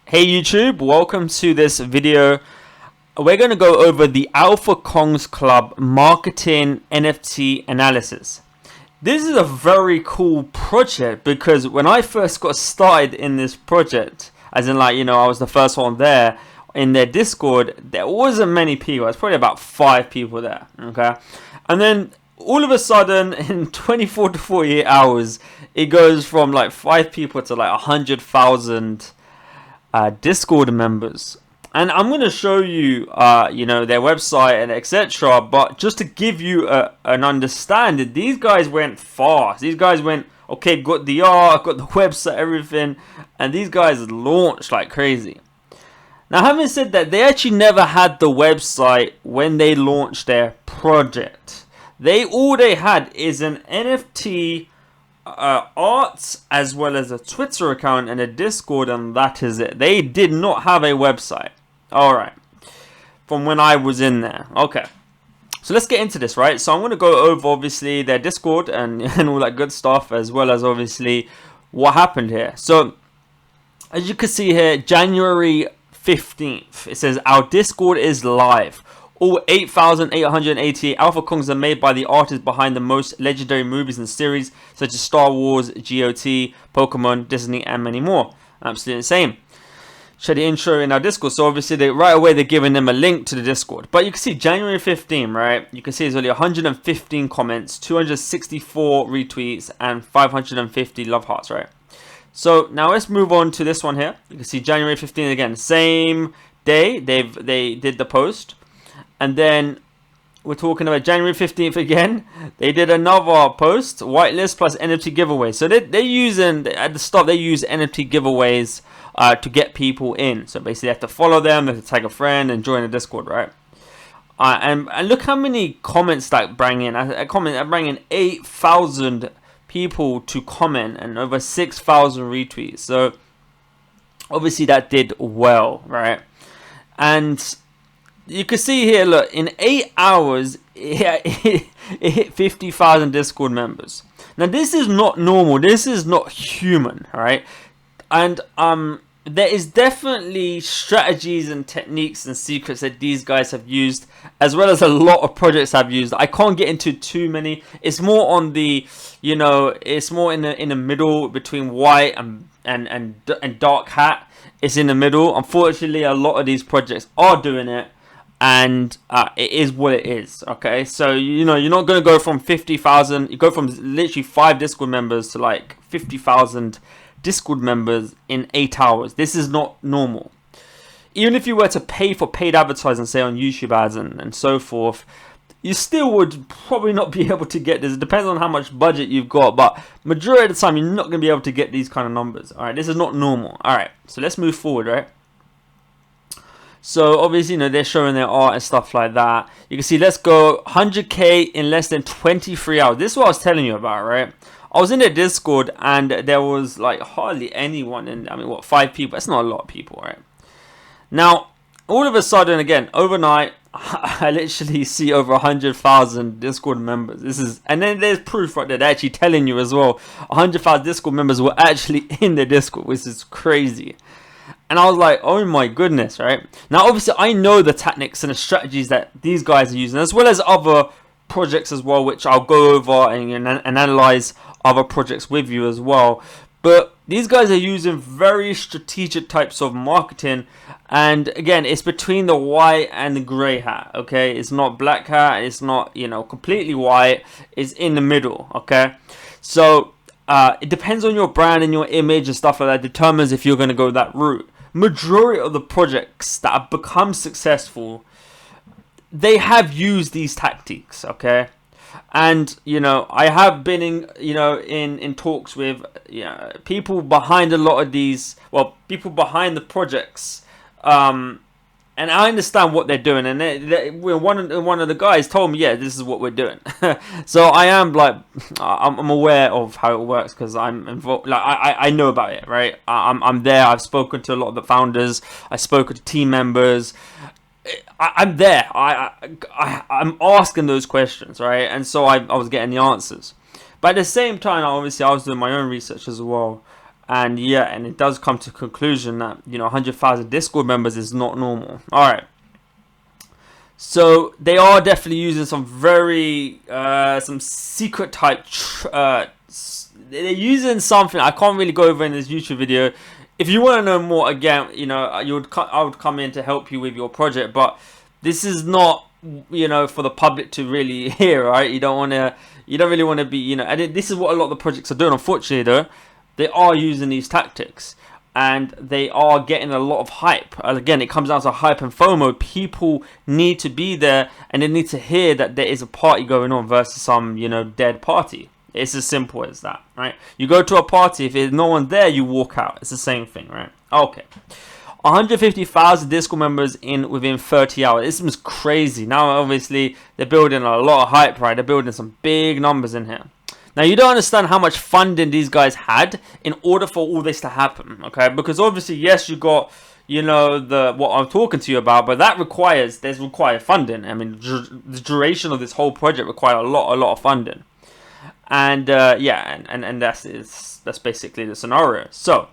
Hey YouTube, welcome to this video. We're going to go over the Alpha Kongs Club marketing NFT analysis. This is a very cool project because when I first got started in this project, as in I was the first one there in their Discord, there wasn't many people. It's probably about 5 people there, okay? And then all of a sudden in 24 to 48 hours, it goes from like 5 people to like 100,000 Discord members. And I'm going to show you their website and etc. But just to give you an understanding, these guys went fast. These guys went, okay, got the art, got the website, everything, and these guys launched like crazy. Now, having said that, they actually never had the website when they launched their project. All they had is an NFT art as well as a Twitter account and a Discord, and that is it. They did not have a website. Alright, from when I was in there. Okay, so let's get into this, right? So I'm going to go over obviously their Discord and all that good stuff, as well as obviously what happened here. So as you can see here, January 15th, it says our Discord is live. All 8,888 Alpha Kongs are made by the artists behind the most legendary movies and series such as Star Wars, GOT, Pokemon, Disney, and many more. Absolutely insane. Show the intro in our Discord. So obviously right away they're giving them a link to the Discord. But you can see January 15, right? You can see there's only 115 comments, 264 retweets, and 550 love hearts, right? So now let's move on to this one here. You can see January 15 again, same day they did the post. And then we're talking about January 15th again. They did another post, whitelist plus NFT giveaway. So they're using, at the start, they use NFT giveaways to get people in. So basically, they have to follow them, they have to tag a friend and join the Discord, right? And look how many comments that bring in. I bring in 8,000 people to comment and over 6,000 retweets. So obviously that did well, right? And you can see here, look, in 8 hours, it hit 50,000 Discord members. Now, this is not normal. This is not human, right? And there is definitely strategies and techniques and secrets that these guys have used, as well as a lot of projects have used. I can't get into too many. It's more on the, it's more in the middle between white and dark hat. It's in the middle. Unfortunately, a lot of these projects are doing it. And it is what it is, okay? So, you're not going to go from 50,000, you go from literally 5 Discord members to like 50,000 Discord members in 8 hours. This is not normal. Even if you were to pay for paid advertising, say on YouTube ads and so forth, you still would probably not be able to get this. It depends on how much budget you've got, but majority of the time, you're not going to be able to get these kind of numbers, all right? This is not normal. All right, so let's move forward, right? So obviously, they're showing their art and stuff like that. You can see, let's go 100K in less than 23 hours. This is what I was telling you about, right? I was in their Discord and there was like hardly anyone. And 5 people? That's not a lot of people, right? Now, all of a sudden, again, overnight, I literally see over 100,000 Discord members. And then there's proof right there. They're actually telling you as well. 100,000 Discord members were actually in their Discord, which is crazy. And I was like, oh my goodness, right? Now, obviously, I know the tactics and the strategies that these guys are using, as well as other projects as well, which I'll go over and analyze other projects with you as well. But these guys are using very strategic types of marketing. And again, it's between the white and the gray hat, okay? It's not black hat. It's not, completely white. It's in the middle, okay? So it depends on your brand and your image and stuff like that, determines if you're going to go that route. Majority of the projects that have become successful, they have used these tactics, okay? And I have been in talks with people behind a lot of these, people behind the projects, and I understand what they're doing. And one of the guys told me, yeah, this is what we're doing. So I am like, I'm aware of how it works because I'm involved. Like I know about it, right? I'm there. I've spoken to a lot of the founders. I've spoken to team members. I'm there. I'm asking those questions, right? And so I was getting the answers. But at the same time, obviously, I was doing my own research as well. And yeah, and it does come to conclusion that, you know, 100,000 Discord members is not normal. All right. So they are definitely using some very some secret type. They're using something I can't really go over in this YouTube video. If you want to know more, again, you know, I would come in to help you with your project, but this is not, you know, for the public to really hear, right? You don't really want to be, you know, and this is what a lot of the projects are doing. Unfortunately, though, they are using these tactics, and they are getting a lot of hype. And again, it comes down to hype and FOMO. People need to be there, and they need to hear that there is a party going on versus some, you know, dead party. It's as simple as that, right? You go to a party, if there's no one there, you walk out. It's the same thing, right? Okay. 150,000 Discord members within 30 hours. This is crazy. Now, obviously, they're building a lot of hype, right? They're building some big numbers in here. Now, you don't understand how much funding these guys had in order for all this to happen, okay? Because obviously, yes, you got, you know, what I'm talking to you about, but that requires funding. I mean, the duration of this whole project required a lot of funding. And yeah, and that's basically the scenario. So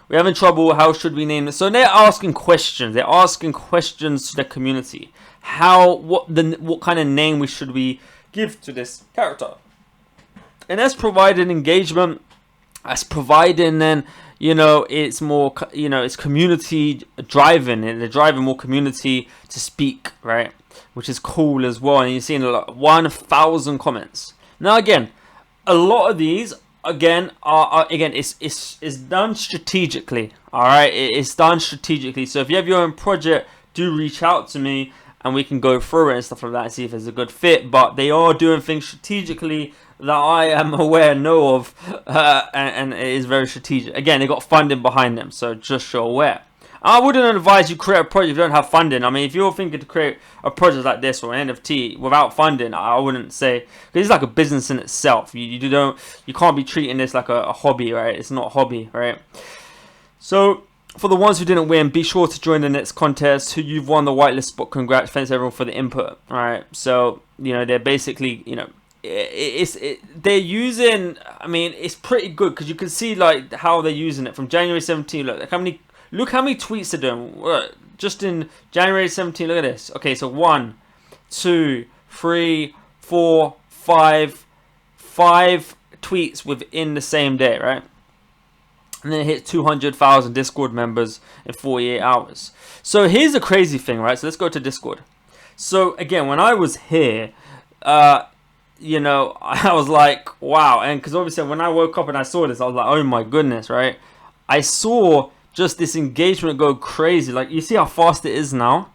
we're having trouble. How should we name this? So they're asking questions. They're asking questions to the community. What kind of name should we give to this character? And that's providing engagement. That's providing then, you know, it's more, you know, it's community driving, and they're driving more community to speak, right? Which is cool as well. And you're seeing 1,000 comments. Now again, a lot of these it's done strategically. All right, it's done strategically. So if you have your own project, do reach out to me, and we can go through it and stuff like that and see if it's a good fit. But they are doing things strategically that I am know of, and it is very strategic. Again, they got funding behind them, so just so aware. I wouldn't advise you create a project if you don't have funding. I mean, if you're thinking to create a project like this or an NFT without funding, I wouldn't say, because it's like a business in itself. You can't be treating this like a hobby, right? It's not a hobby, right? So for the ones who didn't win, be sure to join the next contest. Who you've won the whitelist spot. Congrats, thanks everyone for the input. All right, so you know they're basically, you know, they're using. I mean, it's pretty good because you can see like how they're using it from January 17. Look how many tweets they're doing. Just in January 17, look at this. Okay, so 1, 2, 3, 4, 5 tweets within the same day, right? And then it hit 200,000 Discord members in 48 hours. So here's the crazy thing, right? So let's go to Discord. So again, when I was here, you know, I was like, wow. And because obviously when I woke up and I saw this, I was like, oh my goodness, right? I saw just this engagement go crazy. Like, you see how fast it is now?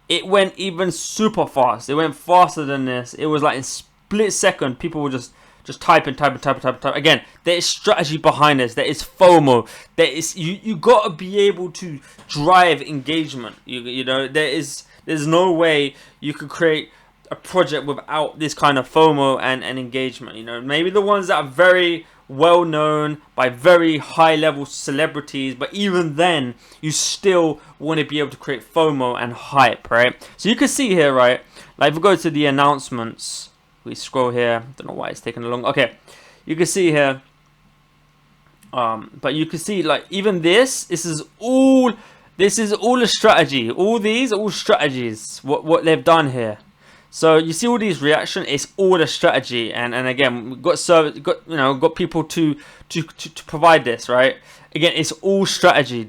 It went even super fast. It went faster than this. It was like in split second, people were just typing. Again, there is strategy behind this. There is FOMO. There is you got to be able to drive engagement. You know, there's no way you could create a project without this kind of FOMO and engagement. You know, maybe the ones that are very well known by very high level celebrities, but even then you still want to be able to create FOMO and hype, right? So you can see here, right, like if we go to the announcements, we scroll here, don't know why it's taking long. Okay, you can see here, but you can see like even this is all a strategy. All these are all strategies, what they've done here. So you see all these reactions, it's all a strategy, and again we've got got people to provide this, right? Again, it's all strategy.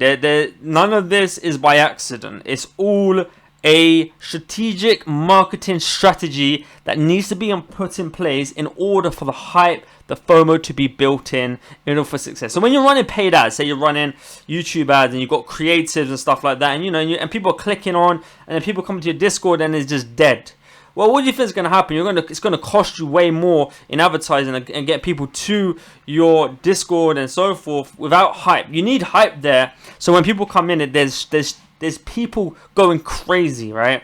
None of this is by accident. It's all a strategic marketing strategy that needs to be put in place in order for the hype, the FOMO to be built in order for success. So when you're running paid ads, say you're running YouTube ads and you've got creatives and stuff like that, and you know, and people are clicking on, and then people come to your Discord and it's just dead. Well, what do you think is going to happen? It's going to cost you way more in advertising and get people to your Discord and so forth without hype. You need hype there, so when people come in, there's people going crazy, right?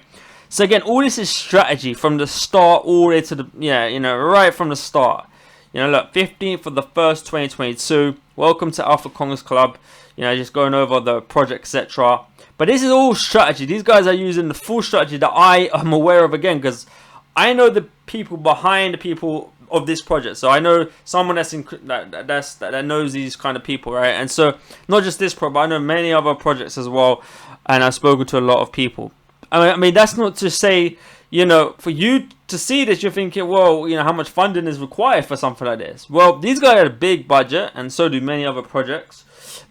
So again, all this is strategy from the start all the way to the right from the start. You know, look, 15th of the 1st, 2022. Welcome to Alpha Congress Club. You know, just going over the project, etc. But this is all strategy. These guys are using the full strategy that I am aware of, again, because I know the people behind the people of this project. So I know someone that knows these kind of people, right? And so not just this project, but I know many other projects as well, and I've spoken to a lot of people. I mean, that's not to say, for you to see this, you're thinking, well, how much funding is required for something like this? Well, these guys had a big budget, and so do many other projects.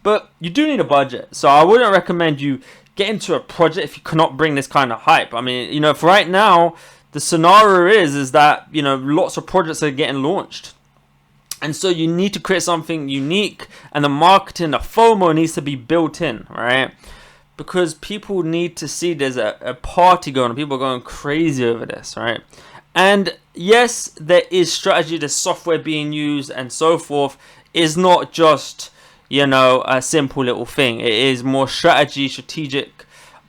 But you do need a budget. So I wouldn't recommend you get into a project if you cannot bring this kind of hype. I mean, for right now, the scenario is that, lots of projects are getting launched. And so you need to create something unique, and the marketing, the FOMO needs to be built in, right? Because people need to see there's a party going on. People are going crazy over this, right? And yes, there is strategy, there's software being used and so forth. It's not just, a simple little thing. It is more strategic,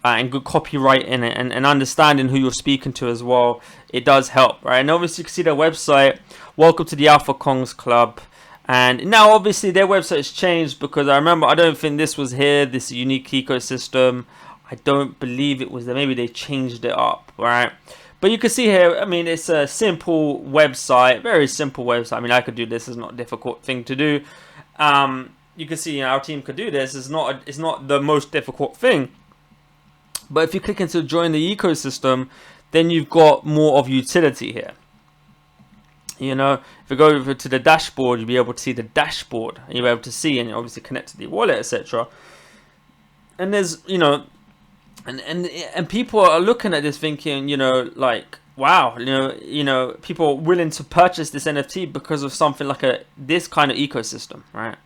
and good copyright in it, and understanding who you're speaking to as well. It does help, right? And obviously you can see their website. Welcome to the Alpha Kongs Club. And now obviously their website has changed, because I remember, I don't think this was here, this unique ecosystem. I don't believe it was there. Maybe they changed it up, right? But you can see here, I mean, it's a simple website, very simple website. I mean, I could do this, it's not a difficult thing to do. You can see our team could do this. It's not the most difficult thing. But if you click into join the ecosystem, then you've got more of utility here. If you go over to the dashboard, you'll be able to see the dashboard, and you'll be able to see, and obviously connect to the wallet, etc. And there's, and people are looking at this thinking, like, wow, people are willing to purchase this NFT because of something like this kind of ecosystem, right?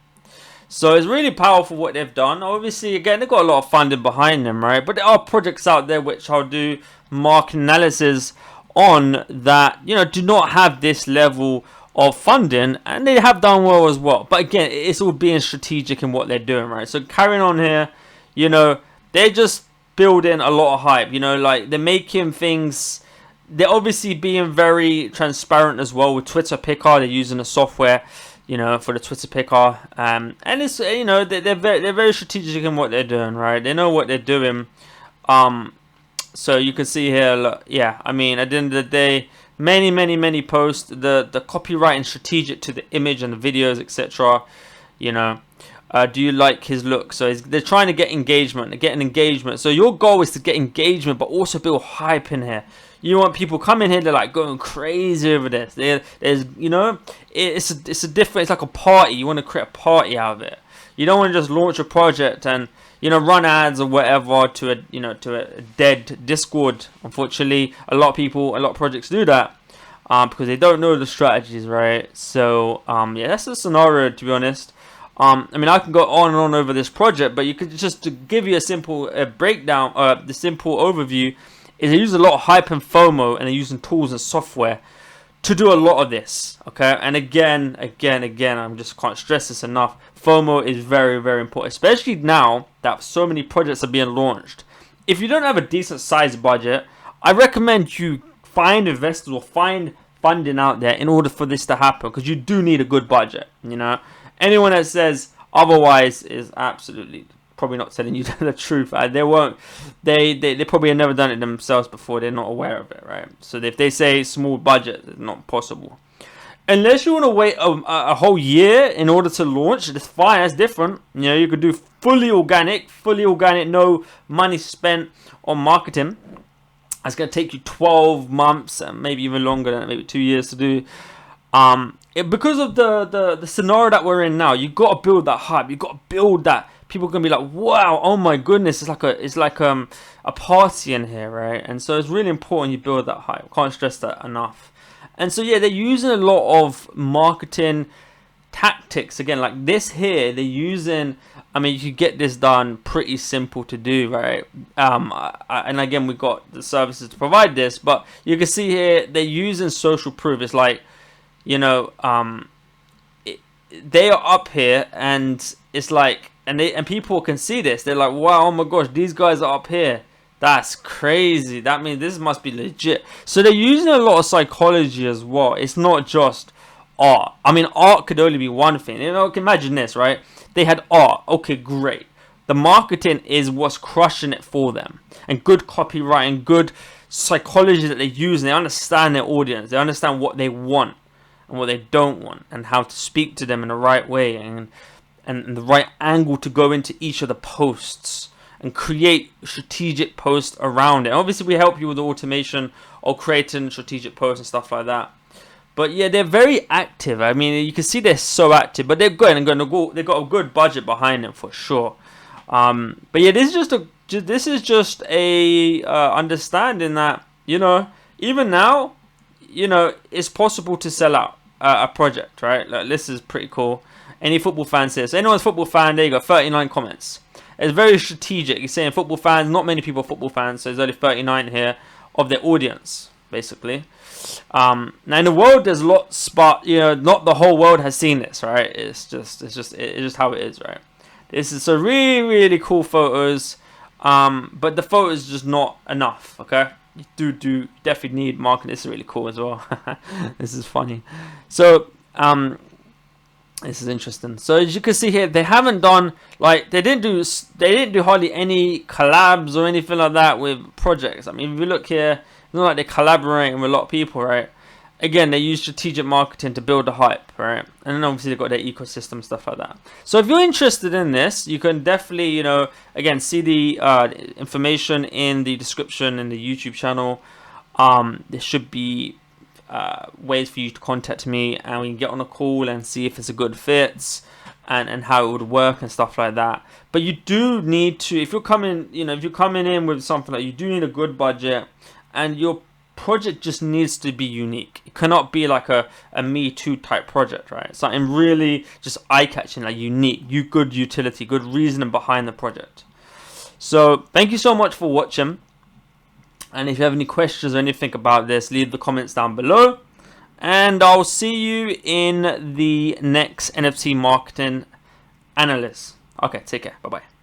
So it's really powerful what they've done. Obviously, again, they've got a lot of funding behind them, right? But there are projects out there which I'll do market analysis on that, do not have this level of funding, and they have done well as well. But again, it's all being strategic in what they're doing, right? So carrying on here, they're just building a lot of hype, like they're making things. They're obviously being very transparent as well with Twitter Picker. They're using the software, for the Twitter Picker, and it's, they're very strategic in what they're doing, right? They know what they're doing. So you can see here, look, yeah, I mean, at the end of the day, many posts. The copyright and strategic to the image and the videos, etc. Do you like his look? So they're trying to get engagement. They're getting engagement. So your goal is to get engagement, but also build hype in here. You want people coming here, they're like going crazy over this. There's, it's a different, it's like a party. You want to create a party out of it. You don't want to just launch a project and, run ads or whatever to a dead Discord. Unfortunately, a lot of projects do that, because they don't know the strategies, right? So, yeah, that's the scenario, to be honest. I mean, I can go on and on over this project, but you could just, to give you a simple breakdown, the simple overview, is they use a lot of hype and FOMO, and they're using tools and software to do a lot of this, okay? And again, I just can't stress this enough. FOMO is very, very important, especially now that so many projects are being launched. If you don't have a decent sized budget, I recommend you find investors or find funding out there in order for this to happen, because you do need a good budget, Anyone that says otherwise is absolutely probably not telling you the truth. They probably have never done it themselves before. They're not aware of it, right? So if they say small budget, it's not possible. Unless you want to wait a whole year in order to launch, that's fine. That's different. You could do fully organic, no money spent on marketing. That's going to take you 12 months and maybe even longer than that, maybe 2 years to do. Because of the scenario that we're in now, you got to build that hype. You got to build that. People are gonna be like, wow, oh my goodness, it's like a party in here, right? And so it's really important you build that hype. Can't stress that enough. And so yeah, they're using a lot of marketing tactics. Again, like this here, they're using. I mean, you could get this done pretty simple to do, right? And again, we've got the services to provide this, but you can see here they're using social proof. It's like, they are up here, and it's like. And people can see this. They're like, wow, oh my gosh, these guys are up here. That's crazy. That means this must be legit. So they're using a lot of psychology as well. It's not just art. I mean, art could only be one thing. Imagine this, right? They had art. Okay, great. The marketing is what's crushing it for them. And good copyright and good psychology that they use, and they understand their audience. They understand what they want and what they don't want, and how to speak to them in the right way, and the right angle to go into each of the posts, and create strategic posts around it. Obviously, we help you with the automation or creating strategic posts and stuff like that. But yeah, they're very active. I mean, you can see they're so active, but they're good and they've got a good budget behind them for sure. But yeah, this is just a understanding that, you know, even now, you know, it's possible to sell out a project, right? Like, this is pretty cool. Any football fan says, anyone's football fan, there you go, 39 comments. It's very strategic. You're saying football fans, not many people are football fans, so there's only 39 here of their audience, basically. Now in the world, there's lots, but you know, not the whole world has seen this, right? It's just how it is, right? This is some really cool photos, but the photo is just not enough. Okay, you do definitely need marketing. This is really cool as well. This is funny. So this is interesting. So as you can see here, they haven't done, like, they didn't do hardly any collabs or anything like that with projects. I mean, if you look here, it's not like they're collaborating with a lot of people, right? Again, they use strategic marketing to build the hype, right? And then obviously they've got their ecosystem, stuff like that. So if you're interested in this, you can definitely, you know, again, see the information in the description in the YouTube channel. There should be ways for you to contact me, and we can get on a call and see if it's a good fit and how it would work and stuff like that. But you do need to, if you're coming in with something, like, you do need a good budget, and your project just needs to be unique. It cannot be like a Me Too type project, right? Something really just eye-catching, like unique, good utility, good reasoning behind the project. So thank you so much for watching. And if you have any questions or anything about this, leave the comments down below. And I'll see you in the next NFT marketing analyst. Okay, take care. Bye-bye.